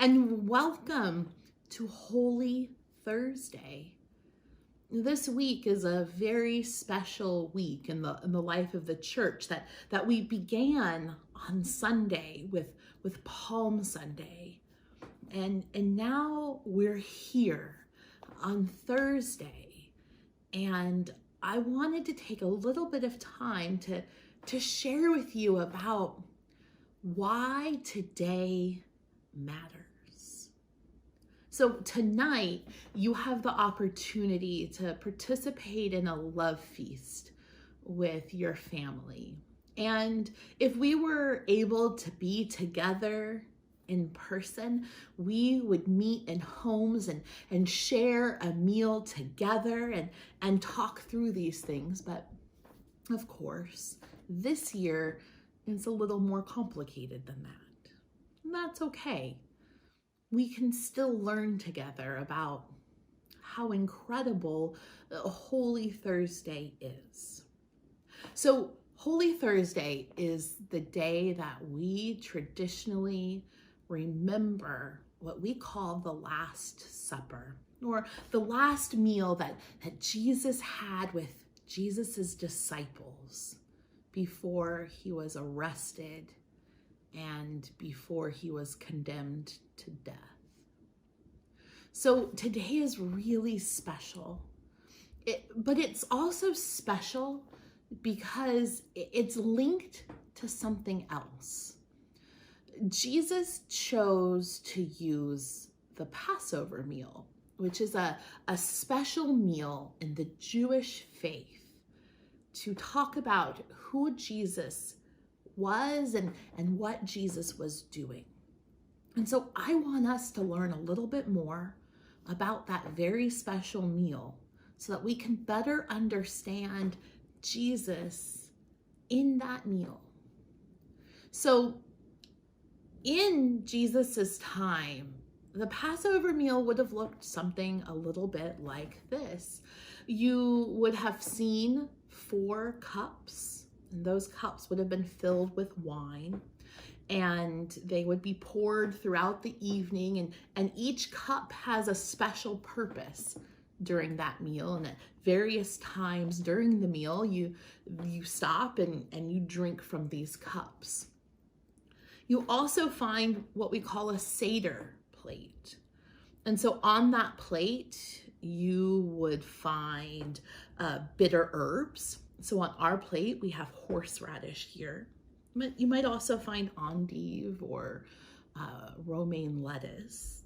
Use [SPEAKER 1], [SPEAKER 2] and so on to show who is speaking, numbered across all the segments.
[SPEAKER 1] and welcome to Holy Thursday. This week is a very special week in the life of the church that we began on Sunday with Palm Sunday. And now we're here on Thursday. And I wanted to take a little bit of time to share with you about why today matters. So tonight, you have the opportunity to participate in a love feast with your family. And if we were able to be together in person, we would meet in homes and share a meal together and talk through these things. But of course, this year it's a little more complicated than that. And that's okay. We can still learn together about how incredible Holy Thursday is. So Holy Thursday is the day that we traditionally remember what we call the Last Supper, or the last meal that Jesus had with Jesus's disciples before he was arrested and before he was condemned to death. So today is really special, but it's also special because it's linked to something else. Jesus chose to use the Passover meal, which is a special meal in the Jewish faith, to talk about who Jesus was and what Jesus was doing. And so I want us to learn a little bit more about that very special meal so that we can better understand Jesus in that meal. So in Jesus's time, the Passover meal would have looked something a little bit like this. You would have seen 4 cups, and those cups would have been filled with wine, and they would be poured throughout the evening, and each cup has a special purpose during that meal. And at various times during the meal, you stop and you drink from these cups. You also find what we call a Seder plate. And so on that plate, you would find bitter herbs. So on our plate, we have horseradish here. You might also find endive or romaine lettuce.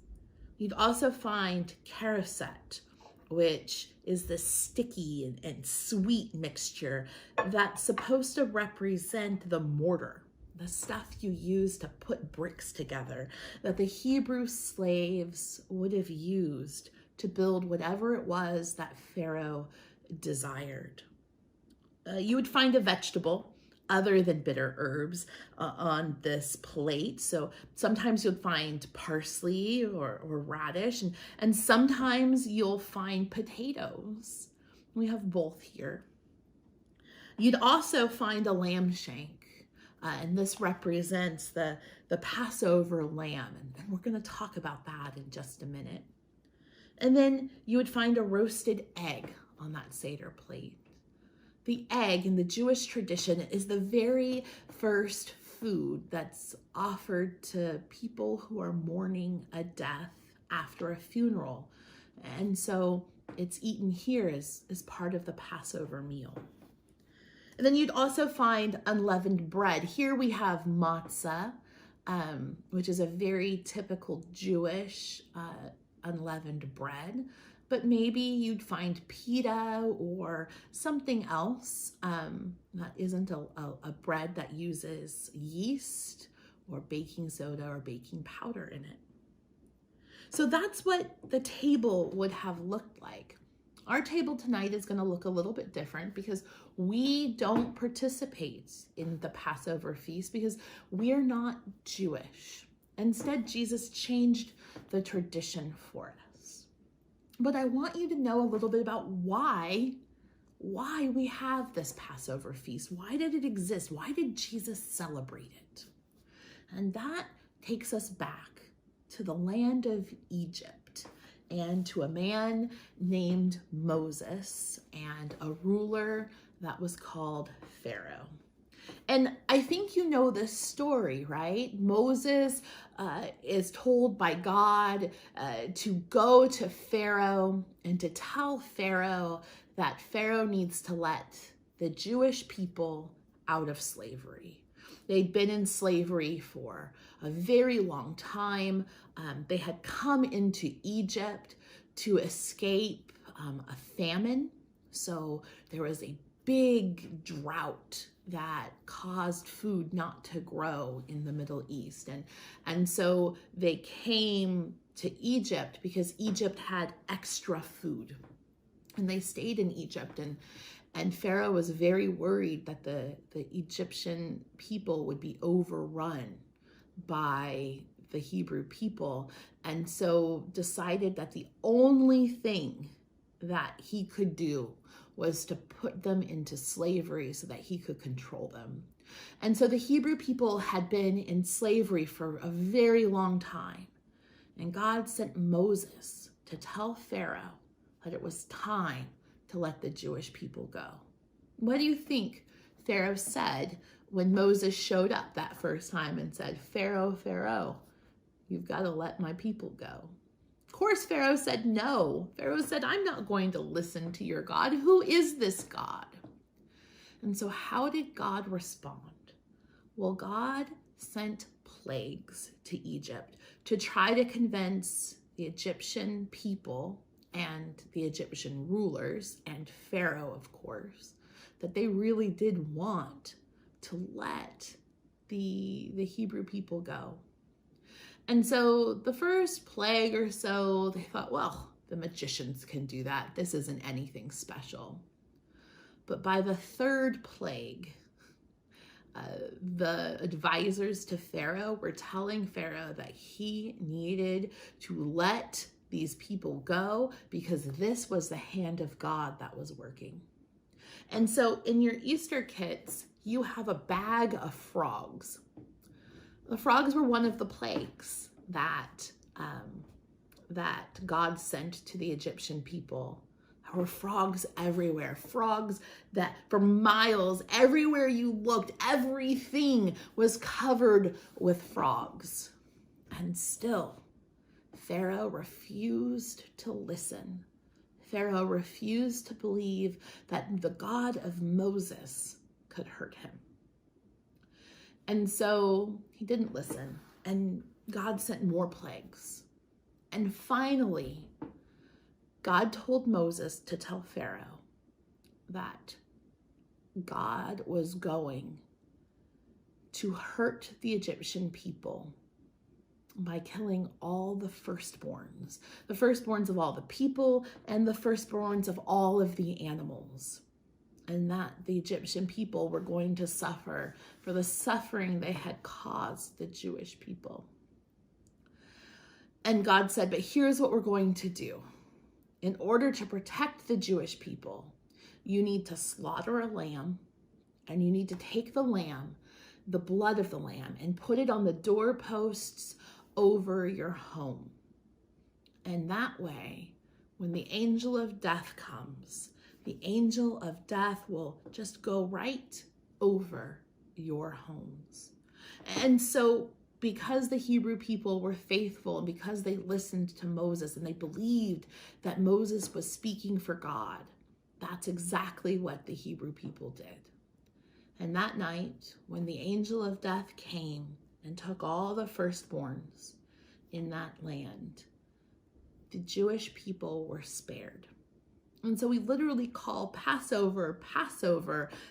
[SPEAKER 1] You'd also find charoset, which is this sticky and sweet mixture that's supposed to represent the mortar, the stuff you use to put bricks together, that the Hebrew slaves would have used to build whatever it was that Pharaoh desired. You would find a vegetable other than bitter herbs on this plate. So sometimes you'll find parsley or radish, and sometimes you'll find potatoes. We have both here. You'd also find a lamb shank. And this represents the Passover lamb. And we're going to talk about that in just a minute. And then you would find a roasted egg on that Seder plate. The egg in the Jewish tradition is the very first food that's offered to people who are mourning a death after a funeral. And so it's eaten here as part of the Passover meal. And then you'd also find unleavened bread. Here we have matzah, which is a very typical Jewish unleavened bread. But maybe you'd find pita or something else that isn't a bread that uses yeast or baking soda or baking powder in it. So that's what the table would have looked like. Our table tonight is going to look a little bit different because we don't participate in the Passover feast because we're not Jewish. Instead, Jesus changed the tradition for us. But I want you to know a little bit about why we have this Passover feast. Why did it exist? Why did Jesus celebrate it? And that takes us back to the land of Egypt and to a man named Moses and a ruler that was called Pharaoh. And I think you know this story, right? Moses is told by God to go to Pharaoh and to tell Pharaoh that Pharaoh needs to let the Jewish people out of slavery. They'd been in slavery for a very long time. They had come into Egypt to escape a famine. So there was a big drought that caused food not to grow in the Middle East. And so they came to Egypt because Egypt had extra food. And they stayed in Egypt, and Pharaoh was very worried that the Egyptian people would be overrun by the Hebrew people, and so decided that the only thing that he could do was to put them into slavery so that he could control them. And so the Hebrew people had been in slavery for a very long time, and God sent Moses to tell Pharaoh that it was time to let the Jewish people go. What do you think Pharaoh said when Moses showed up that first time and said, "Pharaoh, Pharaoh, you've got to let my people go"? Of course, Pharaoh said no. Pharaoh said, "I'm not going to listen to your God. Who is this God?" And so how did God respond? Well, God sent plagues to Egypt to try to convince the Egyptian people and the Egyptian rulers and Pharaoh, of course, that they really did want to let the Hebrew people go. And so the first plague or so, they thought, well, the magicians can do that. This isn't anything special. But by the third plague, the advisors to Pharaoh were telling Pharaoh that he needed to let these people go because this was the hand of God that was working. And so in your Easter kits, you have a bag of frogs. The frogs were one of the plagues that God sent to the Egyptian people. There were frogs everywhere, frogs that for miles, everywhere you looked, everything was covered with frogs. And still, Pharaoh refused to listen. Pharaoh refused to believe that the God of Moses could hurt him. And so he didn't listen, and God sent more plagues. And finally, God told Moses to tell Pharaoh that God was going to hurt the Egyptian people by killing all the firstborns of all the people and the firstborns of all of the animals. And that the Egyptian people were going to suffer for the suffering they had caused the Jewish people. And God said, but here's what we're going to do. In order to protect the Jewish people, you need to slaughter a lamb, and you need to take the lamb, the blood of the lamb, and put it on the doorposts over your home. And that way, when the angel of death comes, the angel of death will just go right over your homes. And so because the Hebrew people were faithful and because they listened to Moses and they believed that Moses was speaking for God, that's exactly what the Hebrew people did. And that night, when the angel of death came and took all the firstborns in that land, the Jewish people were spared. And so we literally call Passover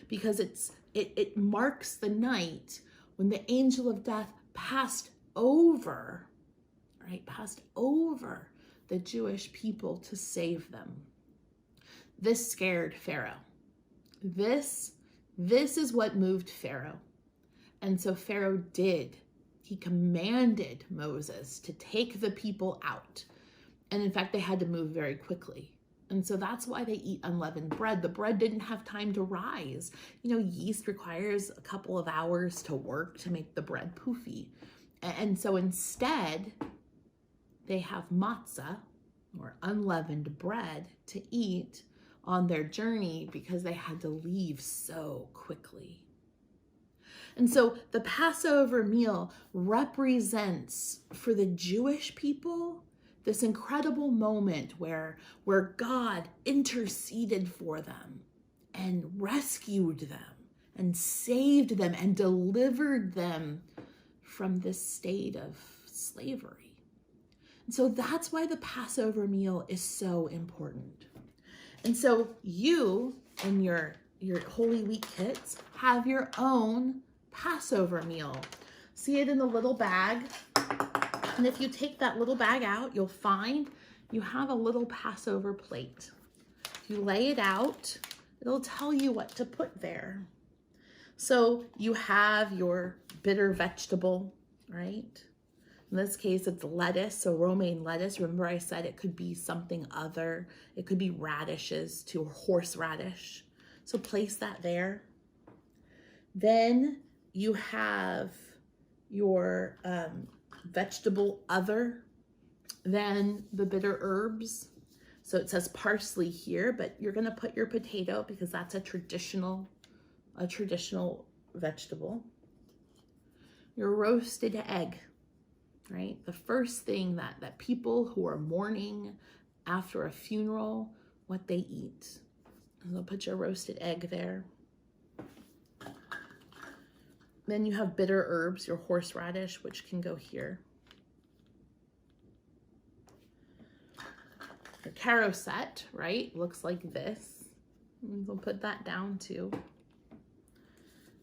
[SPEAKER 1] because it marks the night when the angel of death passed over the Jewish people to save them. This scared Pharaoh. This is what moved Pharaoh. And so Pharaoh did. He commanded Moses to take the people out. And in fact, they had to move very quickly. And so that's why they eat unleavened bread. The bread didn't have time to rise. Yeast requires a couple of hours to work to make the bread poofy. And so instead, they have matzah, or unleavened bread, to eat on their journey because they had to leave so quickly. And so the Passover meal represents for the Jewish people this incredible moment where God interceded for them and rescued them and saved them and delivered them from this state of slavery. And so that's why the Passover meal is so important. And so you and your Holy Week kits have your own Passover meal. See it in the little bag. And if you take that little bag out, you'll find you have a little Passover plate. If you lay it out, it'll tell you what to put there. So you have your bitter vegetable, right? In this case, it's lettuce, so romaine lettuce. Remember I said it could be something other. It could be radishes to horseradish. So place that there. Then you have your vegetable other than the bitter herbs. So it says parsley here, but you're going to put your potato because that's a traditional vegetable. Your roasted egg, right? The first thing that people who are mourning after a funeral, what they eat. And they'll put your roasted egg there. Then you have bitter herbs, your horseradish, which can go here. Your carousel, right, looks like this. We'll put that down too.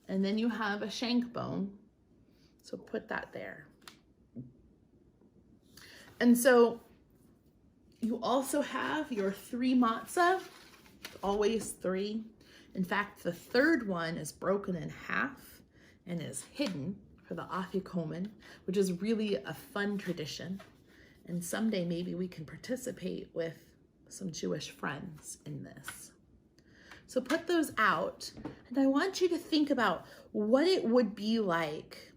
[SPEAKER 1] And then you have a shank bone, so put that there. And so you also have your 3 matzah, always 3. In fact, the third one is broken in half and is hidden for the afikomen, which is really a fun tradition. And someday maybe we can participate with some Jewish friends in this. So put those out, and I want you to think about what it would be like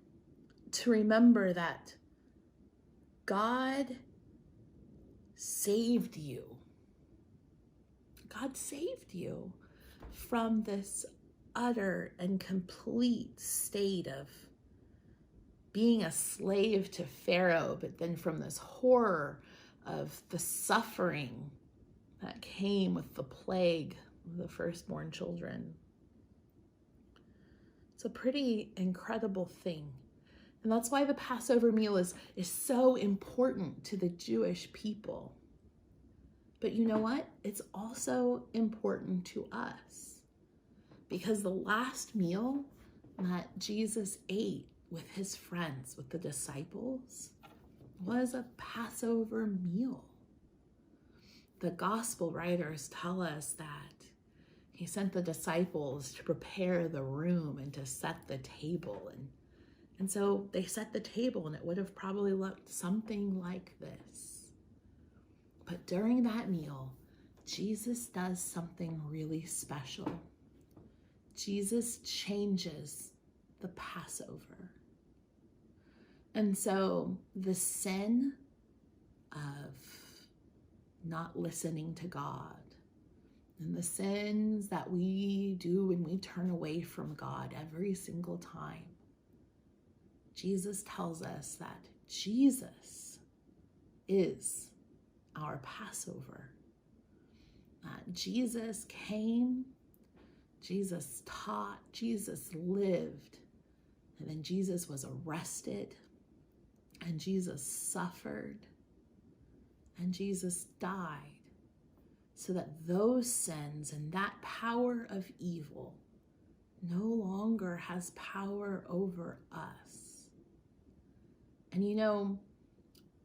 [SPEAKER 1] to remember that God saved you. God saved you from this utter and complete state of being a slave to Pharaoh, but then from this horror of the suffering that came with the plague of the firstborn children. It's a pretty incredible thing. And that's why the Passover meal is so important to the Jewish people. But you know what? It's also important to us. Because the last meal that Jesus ate with his friends, with the disciples, was a Passover meal. The gospel writers tell us that he sent the disciples to prepare the room and to set the table. And so they set the table, and it would have probably looked something like this. But during that meal, Jesus does something really special. Jesus changes the Passover. And so the sin of not listening to God and the sins that we do when we turn away from God every single time, Jesus tells us that Jesus is our Passover. That Jesus came, Jesus taught, Jesus lived, and then Jesus was arrested, and Jesus suffered, and Jesus died, so that those sins and that power of evil no longer has power over us. And you know,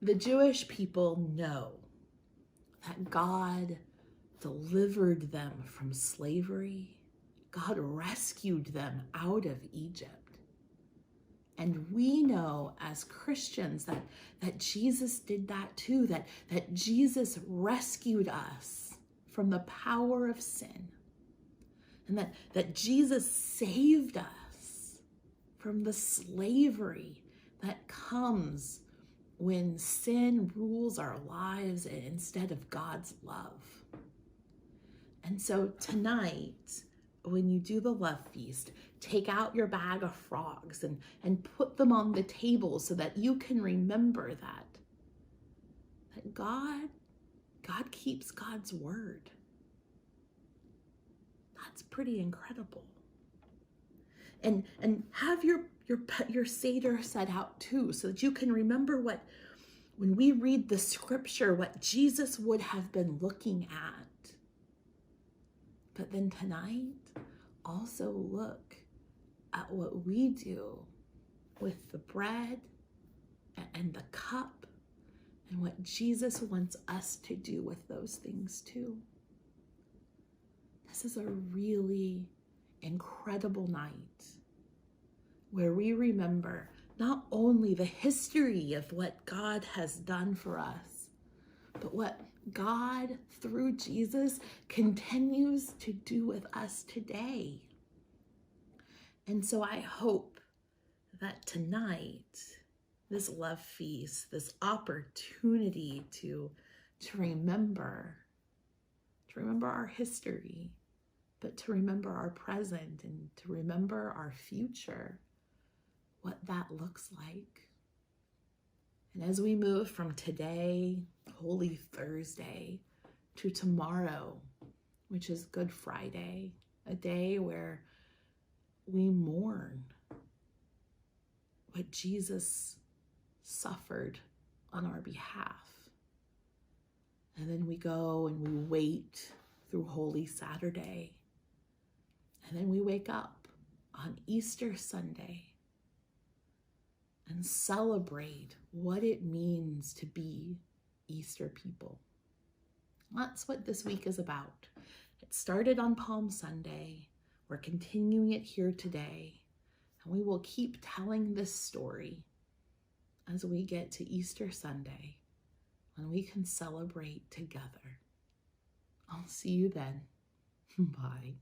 [SPEAKER 1] the Jewish people know that God delivered them from slavery. God rescued them out of Egypt. And we know as Christians that Jesus did that too, that Jesus rescued us from the power of sin. And that Jesus saved us from the slavery that comes when sin rules our lives instead of God's love. And so tonight, when you do the love feast, take out your bag of frogs and put them on the table so that you can remember that God keeps God's word. That's pretty incredible. And have your Seder set out too, so that you can remember when we read the scripture, what Jesus would have been looking at. But then tonight, also look at what we do with the bread and the cup, and what Jesus wants us to do with those things too. This is a really incredible night where we remember not only the history of what God has done for us, but what God, through Jesus, continues to do with us today. And so I hope that tonight, this love feast, this opportunity to remember our history, but to remember our present and to remember our future, what that looks like. And as we move from today, Holy Thursday, to tomorrow, which is Good Friday, a day where we mourn what Jesus suffered on our behalf. And then we go and we wait through Holy Saturday. And then we wake up on Easter Sunday and celebrate what it means to be Easter people. That's what this week is about. It started on Palm Sunday. We're continuing it here today. And we will keep telling this story as we get to Easter Sunday, when we can celebrate together. I'll see you then. Bye.